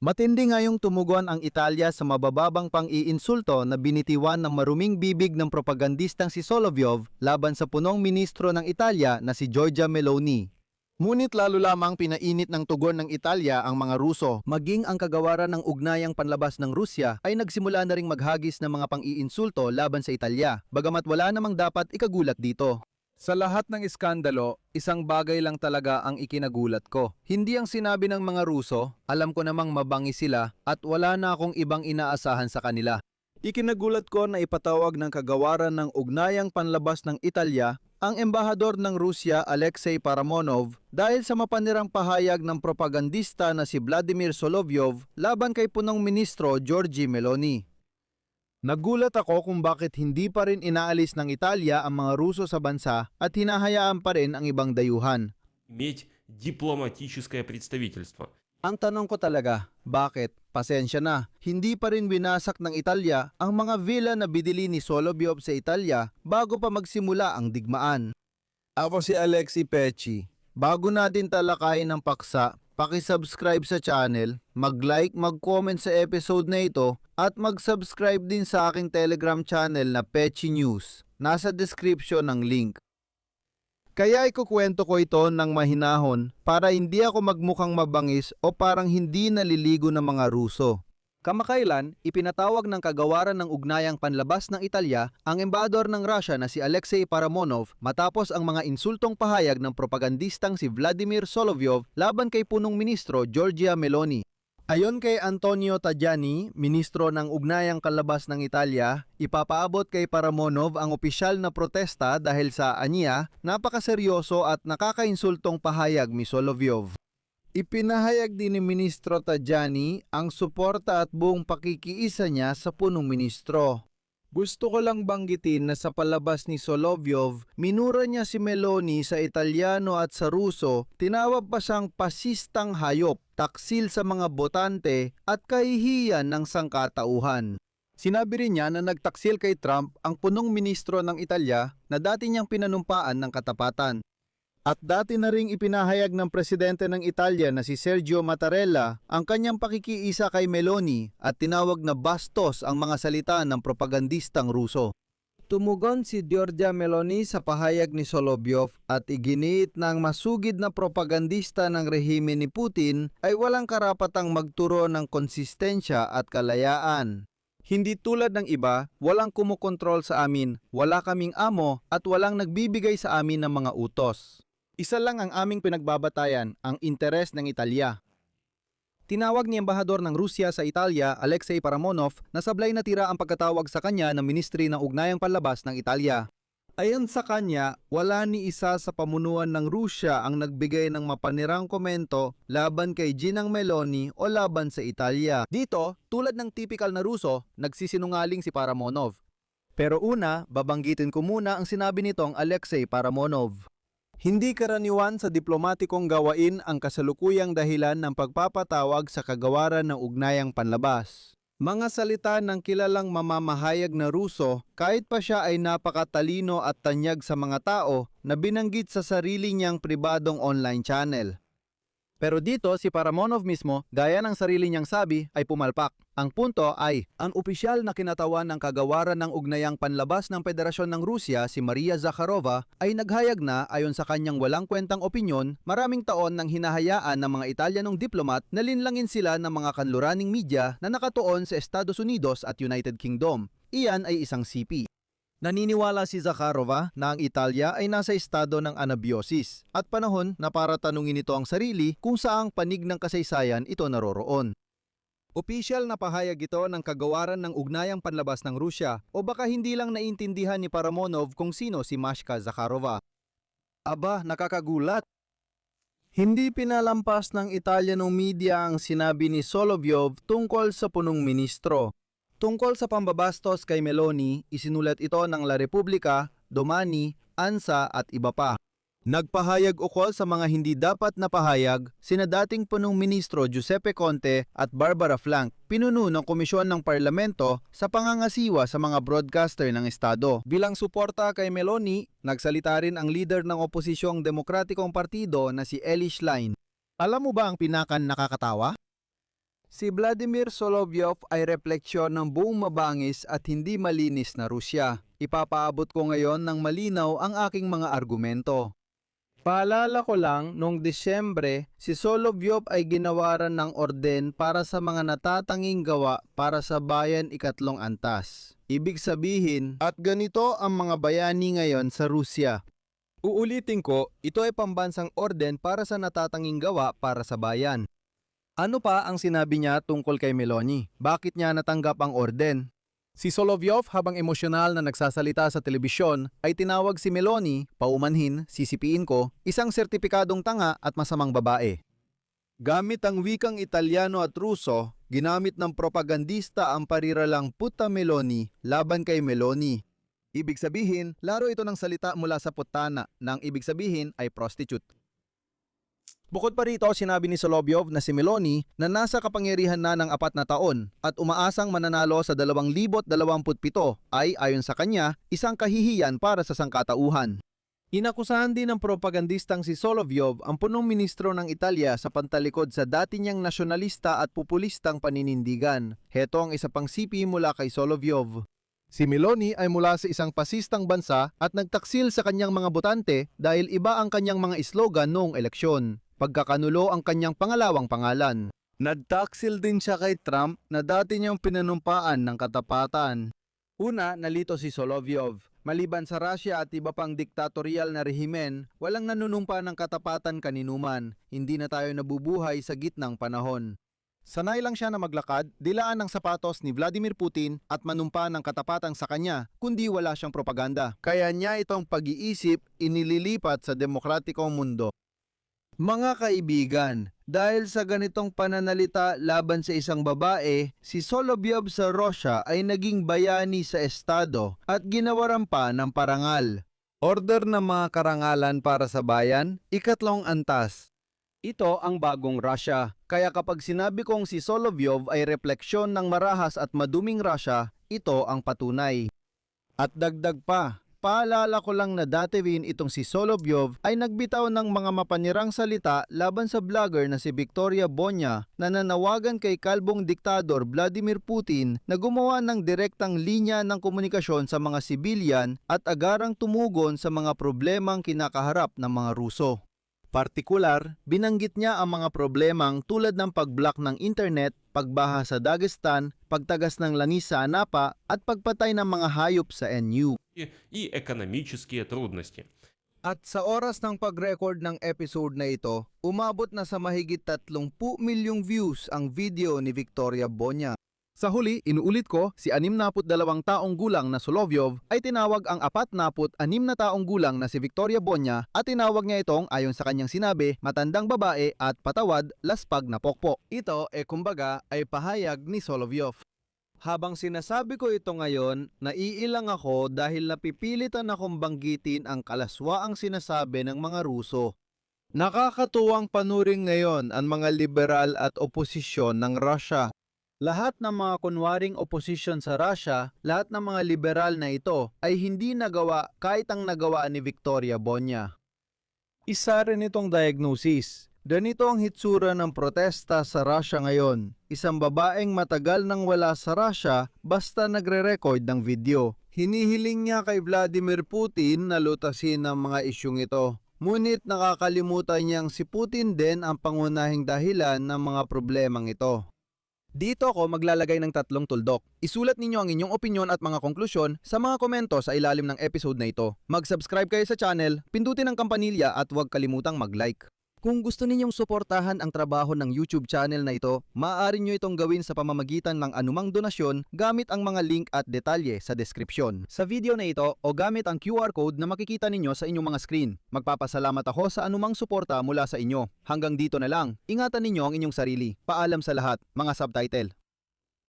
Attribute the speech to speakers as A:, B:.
A: Matindi ngayong tumugon ang Italya sa mabababang pang-iinsulto na binitiwan ng maruming bibig ng propagandistang si Solovyov laban sa punong ministro ng Italya na si Giorgia Meloni. Ngunit lalo lamang pinainit ng tugon ng Italya ang mga Ruso. Maging ang kagawaran ng ugnayang panlabas ng Rusya ay nagsimula na ring maghagis ng mga pang-iinsulto laban sa Italya, bagamat wala namang dapat ikagulat dito. Sa lahat ng iskandalo, isang bagay lang talaga ang ikinagulat ko. Hindi ang sinabi ng mga Ruso, alam ko namang mabangi sila at wala na akong ibang inaasahan sa kanila. Ikinagulat ko na ipatawag ng kagawaran ng ugnayang panlabas ng Italya ang embahador ng Rusya Alexei Paramonov dahil sa mapanirang pahayag ng propagandista na si Vladimir Solovyov laban kay punong ministro Giorgia Meloni. Nagulat ako kung bakit hindi pa rin inaalis ng Italya ang mga Ruso sa bansa at hinahayaan pa rin ang ibang dayuhan.
B: Иметь дипломатическое представительство.
A: Ang tanong ko talaga, bakit? Pasensya na, hindi pa rin winasak ng Italya ang mga villa na binili ni Solovyov sa Italya bago pa magsimula ang digmaan. Ako si Alexi Pecci. Bago natin talakayin ng paksa, paki-subscribe sa channel, mag-like, mag-comment sa episode na ito, at mag-subscribe din sa aking Telegram channel na Pecci News. Nasa description ng link. Kaya ikukwento ko ito ng mahinahon para hindi ako magmukhang mabangis o parang hindi naliligo ng mga Ruso. Kamakailan, ipinatawag ng kagawaran ng ugnayang panlabas ng Italya ang embahador ng Russia na si Alexei Paramonov matapos ang mga insultong pahayag ng propagandistang si Vladimir Solovyov laban kay punong ministro Giorgia Meloni. Ayon kay Antonio Tajani, ministro ng ugnayang panlabas ng Italya, ipapaabot kay Paramonov ang opisyal na protesta dahil sa aniya, napakaseryoso at nakakainsultong pahayag ni Solovyov. Ipinahayag din ni Ministro Tajani ang suporta at buong pakikiisa niya sa punong ministro. Gusto ko lang banggitin na sa palabas ni Solovyov, minura niya si Meloni sa Italyano at sa Ruso, tinawag pa siyang pasistang hayop, taksil sa mga botante at kahihiyan ng sangkatauhan. Sinabi rin niya na nagtaksil kay Trump ang punong ministro ng Italya na dati niyang pinanumpaan ng katapatan. At dati na ring ipinahayag ng presidente ng Italya na si Sergio Mattarella ang kanyang pakikiisa kay Meloni at tinawag na bastos ang mga salita ng propagandistang Ruso. Tumugon si Giorgia Meloni sa pahayag ni Solovyov at iginiit na ang masugid na propagandista ng rehime ni Putin ay walang karapatang magturo ng konsistensya at kalayaan. Hindi tulad ng iba, walang kumukontrol sa amin, wala kaming amo at walang nagbibigay sa amin ng mga utos. Isa lang ang aming pinagbabatayan, ang interes ng Italya. Tinawag ni Embahador ng Rusya sa Italya, Alexei Paramonov, na sablay na tira ang pagkatawag sa kanya ng Ministry ng Ugnayang Panlabas ng Italya. Ayon sa kanya, wala ni isa sa pamunuan ng Rusya ang nagbigay ng mapanirang komento laban kay Ginang Meloni o laban sa Italya. Dito, tulad ng typical na Ruso, nagsisinungaling si Paramonov. Pero una, babanggitin ko muna ang sinabi nitong Alexei Paramonov. Hindi karaniwan sa diplomatikong gawain ang kasalukuyang dahilan ng pagpapatawag sa kagawaran ng ugnayang panlabas. Mga salita ng kilalang mamamahayag na Ruso kahit pa siya ay napakatalino at tanyag sa mga tao na binanggit sa sarili niyang pribadong online channel. Pero dito si Paramonov mismo, gaya ng sarili niyang sabi, ay pumalpak. Ang punto ay, ang opisyal na kinatawan ng kagawaran ng ugnayang panlabas ng Federasyon ng Rusya, si Maria Zakharova, ay naghayag na ayon sa kanyang walang kwentang opinyon, maraming taon nang hinahayaan ng mga Italyanong diplomat na linlangin sila ng mga kanluraning media na nakatuon sa Estados Unidos at United Kingdom. Iyan ay isang sipi. Naniniwala si Zakharova na ang Italya ay nasa estado ng anabiosis at panahon na para tanungin ito ang sarili kung saang panig ng kasaysayan ito naroroon. Opisyal na pahayag ito ng kagawaran ng ugnayang panlabas ng Rusya o baka hindi lang naintindihan ni Paramonov kung sino si Mashka Zakharova. Aba, nakakagulat! Hindi pinalampas ng Italianong media ang sinabi ni Solovyov tungkol sa punong ministro. Tungkol sa pambabastos kay Meloni, isinulat ito ng La Repubblica, Domani, ANSA at iba pa. Nagpahayag ukol sa mga hindi dapat na pahayag sina dating punong ministro Giuseppe Conte at Barbara Flank, pinuno ng komisyon ng parlamento sa pangangasiwa sa mga broadcaster ng estado. Bilang suporta kay Meloni, nagsalita rin ang leader ng oposisyong Demokratikong Partido na si Eli Schlein. Alam mo ba ang pinakan nakakatawa? Si Vladimir Solovyov ay refleksyon ng buong mabangis at hindi malinis na Rusya. Ipapaabot ko ngayon ng malinaw ang aking mga argumento. Paalala ko lang, noong Disyembre, si Solovyov ay ginawaran ng orden para sa mga natatanging gawa para sa bayan ikatlong antas. Ibig sabihin, at ganito ang mga bayani ngayon sa Rusya. Uulitin ko, ito ay pambansang orden para sa natatanging gawa para sa bayan. Ano pa ang sinabi niya tungkol kay Meloni? Bakit niya natanggap ang orden? Si Solovyov habang emosyonal na nagsasalita sa telebisyon ay tinawag si Meloni, paumanhin, sisipiin ko, isang sertipikadong tanga at masamang babae. Gamit ang wikang Italyano at Ruso, ginamit ng propagandista ang pariralang puta Meloni laban kay Meloni. Ibig sabihin, laro ito ng salita mula sa putana, nang ibig sabihin ay prostitute. Bukod pa rito, sinabi ni Solovyov na si Meloni na nasa kapangyarihan na ng 4 na taon at umaasang mananalo sa 2027 ay ayon sa kanya isang kahihiyan para sa sangkatauhan. Inakusahan din ng propagandistang si Solovyov ang punong ministro ng Italia sa pantalikod sa dati niyang nasyonalista at populistang paninindigan. Heto ang isa pang sipi mula kay Solovyov. Si Meloni ay mula sa isang pasistang bansa at nagtaksil sa kanyang mga botante dahil iba ang kanyang mga slogan noong eleksyon. Pagkakanulo ang kanyang pangalawang pangalan. Nagtaksil din siya kay Trump na dati niyang pinanumpaan ng katapatan. Una, nalito si Solovyov. Maliban sa Russia at iba pang diktatorial na rehimen, walang nanunumpa ng katapatan kaninuman. Hindi na tayo nabubuhay sa gitnang panahon. Sanay lang siya na maglakad, dilaan ng sapatos ni Vladimir Putin at manumpa ng katapatan sa kanya, kundi wala siyang propaganda. Kaya niya itong pag-iisip inililipat sa demokratikong mundo. Mga kaibigan, dahil sa ganitong pananalita laban sa isang babae, si Solovyov sa Russia ay naging bayani sa estado at ginawaran pa ng parangal. Order ng mga karangalan para sa bayan, ikatlong antas. Ito ang bagong Russia, kaya kapag sinabi kong si Solovyov ay refleksyon ng marahas at maduming Russia, ito ang patunay. At dagdag pa, paalala ko lang na dati rin itong si Solovyov ay nagbitaw ng mga mapanirang salita laban sa vlogger na si Victoria Bonya na nanawagan kay kalbong diktador Vladimir Putin na gumawa ng direktang linya ng komunikasyon sa mga sibilyan at agarang tumugon sa mga problemang kinakaharap ng mga Ruso. Partikular, binanggit niya ang mga problemang tulad ng pag-block ng internet, pagbaha sa Dagestan, pagtagas ng langis sa Anapa at pagpatay ng mga hayop sa NU.
B: И экономические трудности.
A: At sa oras ng pag-record ng episode na ito, umabot na sa mahigit 30 milyong views ang video ni Victoria Bonya. Sa huli, inuulit ko, si 62 taong gulang na Solovyov ay tinawag ang 46 na taong gulang na si Victoria Bonya at tinawag niya itong ayon sa kanyang sinabi, matandang babae at patawad, laspag na pokpok. Ito kumbaga ay pahayag ni Solovyov. Habang sinasabi ko ito ngayon, naiilang ako dahil napipilitan akong banggitin ang kalaswaang sinasabi ng mga Ruso. Nakakatuwang panuring ngayon ang mga liberal at oposisyon ng Russia. Lahat ng mga kunwaring oposisyon sa Russia, lahat ng mga liberal na ito ay hindi nagawa kahit ang nagawa ni Victoria Bonya. Isa rin itong diagnosis. Ganito ang hitsura ng protesta sa Russia ngayon. Isang babaeng matagal nang wala sa Russia basta nagre-record ng video. Hinihiling niya kay Vladimir Putin na lutasin ang mga isyung ito. Ngunit nakakalimutan niyang si Putin din ang pangunahing dahilan ng mga problemang ito. Dito ako maglalagay ng 3 tuldok. Isulat ninyo ang inyong opinyon at mga konklusyon sa mga komento sa ilalim ng episode na ito. Mag-subscribe kayo sa channel, pindutin ang kampanilya at huwag kalimutang mag-like. Kung gusto ninyong suportahan ang trabaho ng YouTube channel na ito, maaari nyo itong gawin sa pamamagitan ng anumang donasyon gamit ang mga link at detalye sa deskripsyon. Sa video na ito o gamit ang QR code na makikita ninyo sa inyong mga screen. Magpapasalamat ako sa anumang suporta mula sa inyo. Hanggang dito na lang. Ingatan ninyo ang inyong sarili. Paalam sa lahat, mga subtitle.